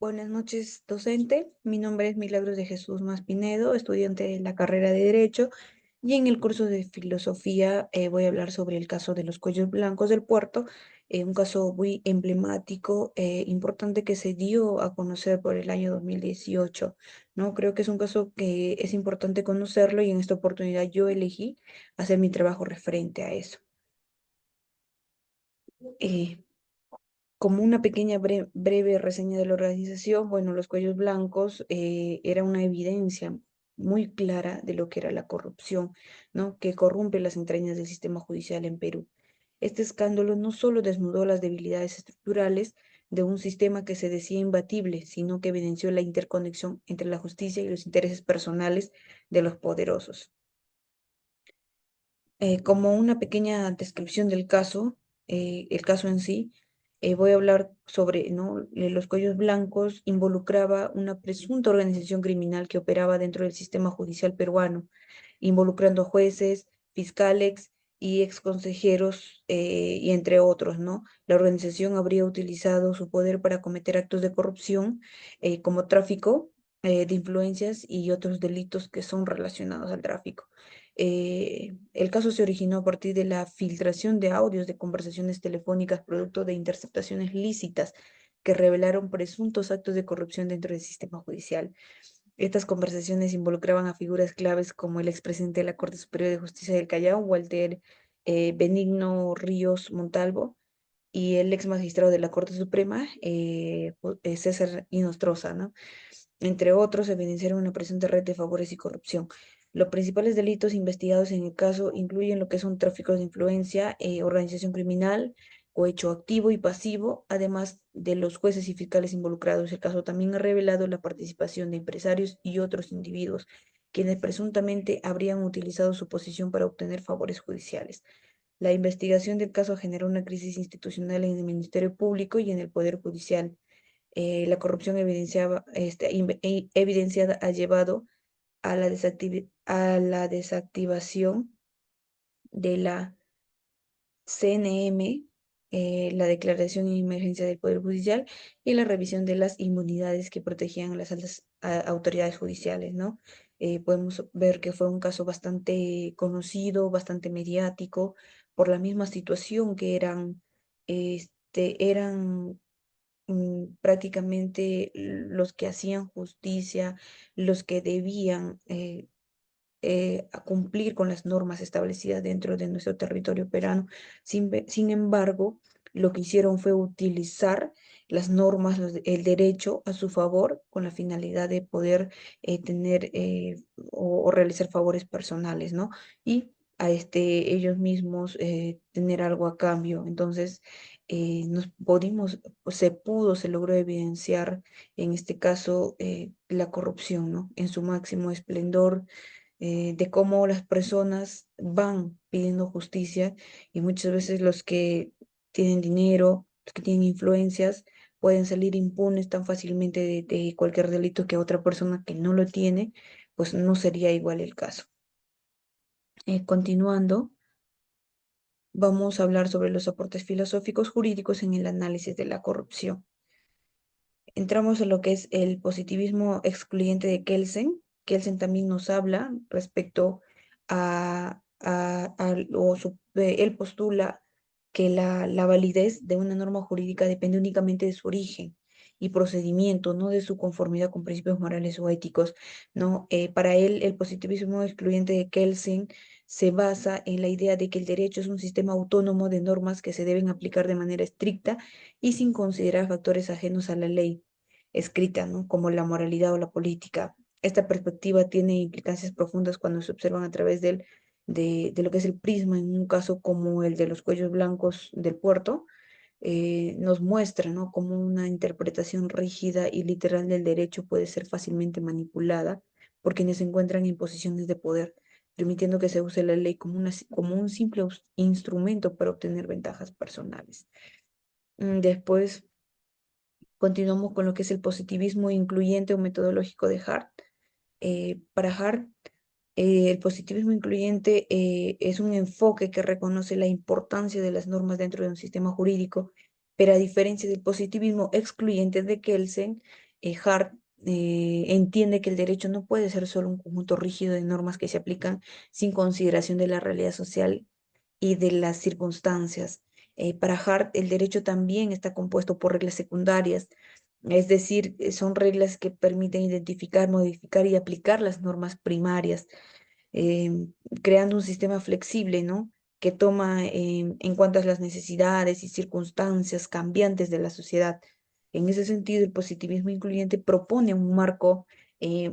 Buenas noches, docente. Mi nombre es Milagros de Jesús Maspinedo, estudiante de la carrera de Derecho, y en el curso de Filosofía voy a hablar sobre el caso de los cuellos blancos del puerto, un caso muy emblemático, importante que se dio a conocer por el año 2018, ¿no? Creo que es un caso que es importante conocerlo y en esta oportunidad yo elegí hacer mi trabajo referente a eso. Eh, Como una pequeña breve reseña de la organización, bueno, los cuellos blancos era una evidencia muy clara de lo que era la corrupción, ¿no? Que corrompe las entrañas del sistema judicial en Perú. Este escándalo no solo desnudó las debilidades estructurales de un sistema que se decía imbatible, sino que evidenció la interconexión entre la justicia y los intereses personales de los poderosos. Como una pequeña descripción del caso, el caso en sí, voy a hablar sobre, ¿no? Los cuellos blancos involucraba una presunta organización criminal que operaba dentro del sistema judicial peruano, involucrando jueces, fiscales y exconsejeros, y entre otros, ¿no? La organización habría utilizado su poder para cometer actos de corrupción, como tráfico, de influencias y otros delitos que son relacionados al tráfico. El caso se originó a partir de la filtración de audios de conversaciones telefónicas producto de interceptaciones lícitas que revelaron presuntos actos de corrupción dentro del sistema judicial. Estas conversaciones involucraban a figuras claves como el expresidente de la Corte Superior de Justicia del Callao, Walter Benigno Ríos Montalvo, y el ex magistrado de la Corte Suprema, César Inostroza, ¿no? Entre otros, evidenciaron una presunta red de favores y corrupción. Los principales delitos investigados en el caso incluyen lo que son tráficos de influencia, organización criminal, cohecho activo y pasivo, además de los jueces y fiscales involucrados. El caso también ha revelado la participación de empresarios y otros individuos, quienes presuntamente habrían utilizado su posición para obtener favores judiciales. La investigación del caso generó una crisis institucional en el Ministerio Público y en el Poder Judicial. La corrupción evidenciada ha llevado a a la desactivación de la CNM, la declaración de emergencia del Poder Judicial y la revisión de las inmunidades que protegían a las altas autoridades judiciales, ¿no? Podemos ver que fue un caso bastante conocido, bastante mediático, por la misma situación que eran prácticamente los que hacían justicia, los que debían a cumplir con las normas establecidas dentro de nuestro territorio peruano. Sin embargo, lo que hicieron fue utilizar las normas, el derecho a su favor con la finalidad de poder tener o realizar favores personales, ¿no? Y a ellos mismos tener algo a cambio. Entonces, se logró evidenciar en este caso la corrupción, ¿no? En su máximo esplendor, de cómo las personas van pidiendo justicia y muchas veces los que tienen dinero, los que tienen influencias, pueden salir impunes tan fácilmente de cualquier delito que otra persona que no lo tiene, pues no sería igual el caso. Continuando, vamos a hablar sobre los aportes filosóficos jurídicos en el análisis de la corrupción. Entramos en lo que es el positivismo excluyente de Kelsen. Kelsen también nos habla respecto él postula que la validez de una norma jurídica depende únicamente de su origen y procedimiento, no de su conformidad con principios morales o éticos, ¿no? Para él, el positivismo excluyente de Kelsen se basa en la idea de que el derecho es un sistema autónomo de normas que se deben aplicar de manera estricta y sin considerar factores ajenos a la ley escrita, ¿no? Como la moralidad o la política. Esta perspectiva tiene implicancias profundas cuando se observan a través de lo que es el prisma, en un caso como el de los cuellos blancos del puerto, nos muestra, ¿no? Cómo una interpretación rígida y literal del derecho puede ser fácilmente manipulada por quienes se encuentran en posiciones de poder, permitiendo que se use la ley como, como un simple instrumento para obtener ventajas personales. Después continuamos con lo que es el positivismo incluyente o metodológico de Hart. Para Hart, el positivismo incluyente es un enfoque que reconoce la importancia de las normas dentro de un sistema jurídico, pero a diferencia del positivismo excluyente de Kelsen, Hart entiende que el derecho no puede ser solo un conjunto rígido de normas que se aplican sin consideración de la realidad social y de las circunstancias. Para Hart, el derecho también está compuesto por reglas secundarias, es decir, son reglas que permiten identificar, modificar y aplicar las normas primarias, creando un sistema flexible, ¿no? Que toma en cuenta las necesidades y circunstancias cambiantes de la sociedad. En ese sentido, el positivismo incluyente propone un marco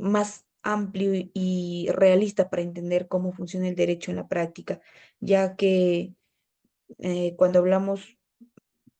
más amplio y realista para entender cómo funciona el derecho en la práctica, ya que cuando hablamos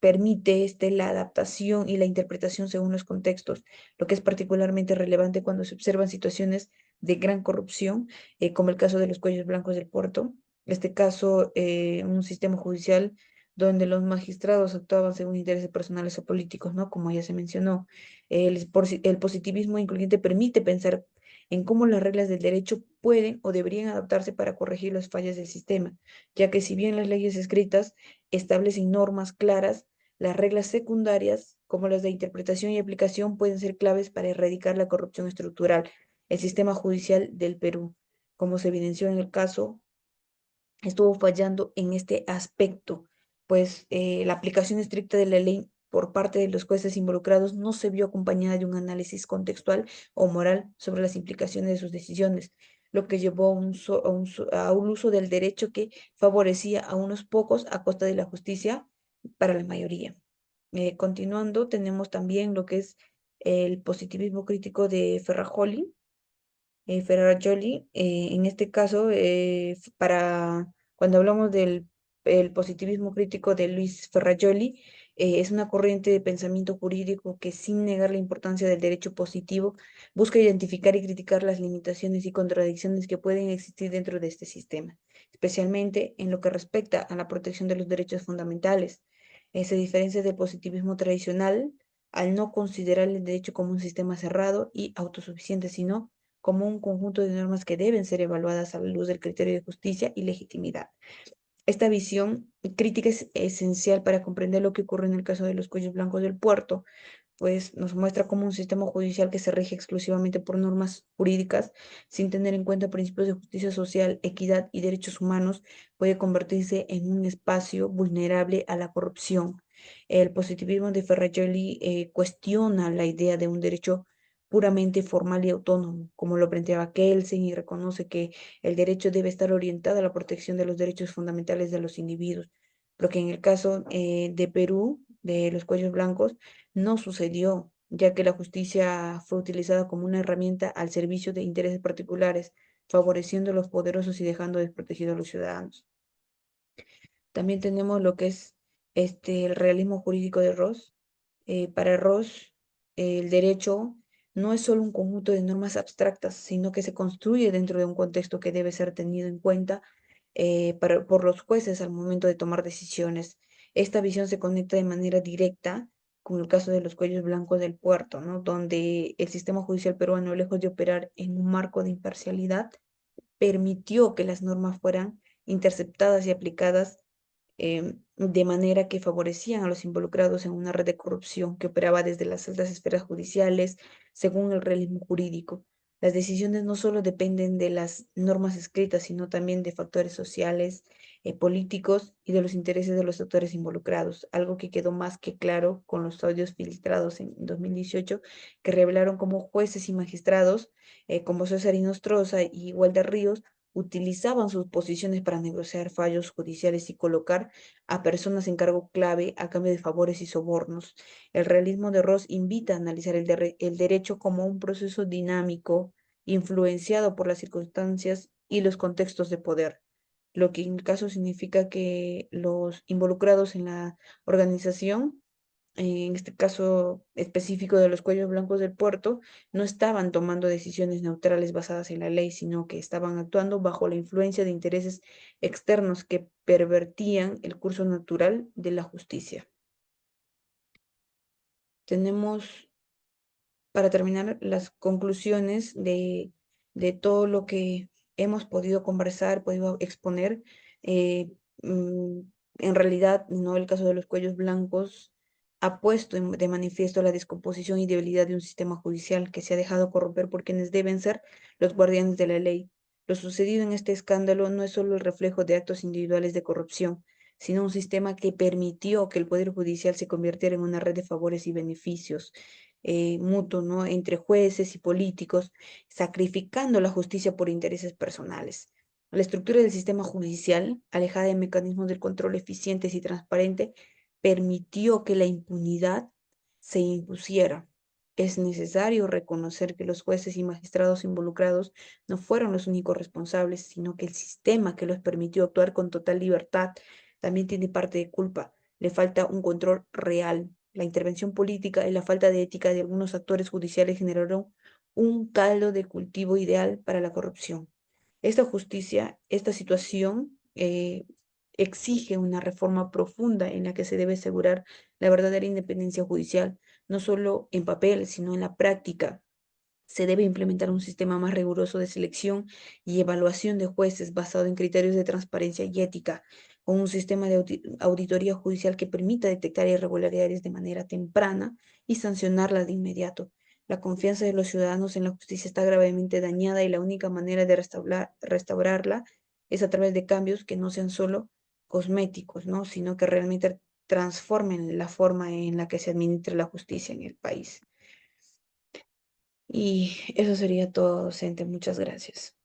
permite la adaptación y la interpretación según los contextos, lo que es particularmente relevante cuando se observan situaciones de gran corrupción, como el caso de los cuellos blancos del puerto. Este caso, un sistema judicial donde los magistrados actuaban según intereses personales o políticos, ¿no? Como ya se mencionó, el positivismo incluyente permite pensar en cómo las reglas del derecho pueden o deberían adaptarse para corregir las fallas del sistema, ya que si bien las leyes escritas establecen normas claras, las reglas secundarias, como las de interpretación y aplicación, pueden ser claves para erradicar la corrupción estructural. El sistema judicial del Perú, como se evidenció en el caso, estuvo fallando en este aspecto, pues la aplicación estricta de la ley por parte de los jueces involucrados no se vio acompañada de un análisis contextual o moral sobre las implicaciones de sus decisiones, lo que llevó a un uso del derecho que favorecía a unos pocos a costa de la justicia para la mayoría. Continuando, tenemos también lo que es el positivismo crítico de Ferrajoli, Ferrajoli. En este caso, para cuando hablamos del el positivismo crítico de Luis Ferrajoli, es una corriente de pensamiento jurídico que, sin negar la importancia del derecho positivo, busca identificar y criticar las limitaciones y contradicciones que pueden existir dentro de este sistema, especialmente en lo que respecta a la protección de los derechos fundamentales. Se diferencia del positivismo tradicional al no considerar el derecho como un sistema cerrado y autosuficiente, sino como un conjunto de normas que deben ser evaluadas a la luz del criterio de justicia y legitimidad. Esta visión crítica es esencial para comprender lo que ocurre en el caso de los cuellos blancos del puerto, pues nos muestra cómo un sistema judicial que se rige exclusivamente por normas jurídicas, sin tener en cuenta principios de justicia social, equidad y derechos humanos, puede convertirse en un espacio vulnerable a la corrupción. El positivismo de Ferrajoli cuestiona la idea de un derecho puramente formal y autónomo, como lo planteaba Kelsen, y reconoce que el derecho debe estar orientado a la protección de los derechos fundamentales de los individuos, lo que en el caso de Perú, de los cuellos blancos, no sucedió, ya que la justicia fue utilizada como una herramienta al servicio de intereses particulares, favoreciendo a los poderosos y dejando desprotegidos a los ciudadanos. También tenemos lo que es el realismo jurídico de Ross. Para Ross, el derecho no es solo un conjunto de normas abstractas, sino que se construye dentro de un contexto que debe ser tenido en cuenta por los jueces al momento de tomar decisiones. Esta visión se conecta de manera directa con el caso de los cuellos blancos del puerto, ¿no? Donde el sistema judicial peruano, lejos de operar en un marco de imparcialidad, permitió que las normas fueran interceptadas y aplicadas de manera que favorecían a los involucrados en una red de corrupción que operaba desde las altas esferas judiciales, según el realismo jurídico. Las decisiones no solo dependen de las normas escritas, sino también de factores sociales, políticos y de los intereses de los actores involucrados, algo que quedó más que claro con los audios filtrados en 2018, que revelaron cómo jueces y magistrados, como César Inostroza y Walter Ríos, utilizaban sus posiciones para negociar fallos judiciales y colocar a personas en cargo clave a cambio de favores y sobornos. El realismo de Ross invita a analizar el derecho como un proceso dinámico, influenciado por las circunstancias y los contextos de poder, lo que en el caso significa que los involucrados en la organización, en este caso específico de los cuellos blancos del puerto, no estaban tomando decisiones neutrales basadas en la ley, sino que estaban actuando bajo la influencia de intereses externos que pervertían el curso natural de la justicia. Tenemos, para terminar, las conclusiones de todo lo que hemos podido conversar, podido exponer. Eh, mm, en realidad, no el caso de los cuellos blancos ha puesto de manifiesto la descomposición y debilidad de un sistema judicial que se ha dejado corromper por quienes deben ser los guardianes de la ley. Lo sucedido en este escándalo no es solo el reflejo de actos individuales de corrupción, sino un sistema que permitió que el Poder Judicial se convirtiera en una red de favores y beneficios mutuos, ¿no? Entre jueces y políticos, sacrificando la justicia por intereses personales. La estructura del sistema judicial, alejada de mecanismos de control eficientes y transparentes, permitió que la impunidad se impusiera. Es necesario reconocer que los jueces y magistrados involucrados no fueron los únicos responsables, sino que el sistema que los permitió actuar con total libertad también tiene parte de culpa. Le falta un control real. La intervención política y la falta de ética de algunos actores judiciales generaron un caldo de cultivo ideal para la corrupción. Esta justicia, esta situación exige una reforma profunda en la que se debe asegurar la verdadera independencia judicial, no solo en papel, sino en la práctica. Se debe implementar un sistema más riguroso de selección y evaluación de jueces basado en criterios de transparencia y ética, con un sistema de auditoría judicial que permita detectar irregularidades de manera temprana y sancionarlas de inmediato. La confianza de los ciudadanos en la justicia está gravemente dañada y la única manera de restaurarla es a través de cambios que no sean solo cosméticos, ¿no? Sino que realmente transformen la forma en la que se administra la justicia en el país. Y eso sería todo, docente. Muchas gracias.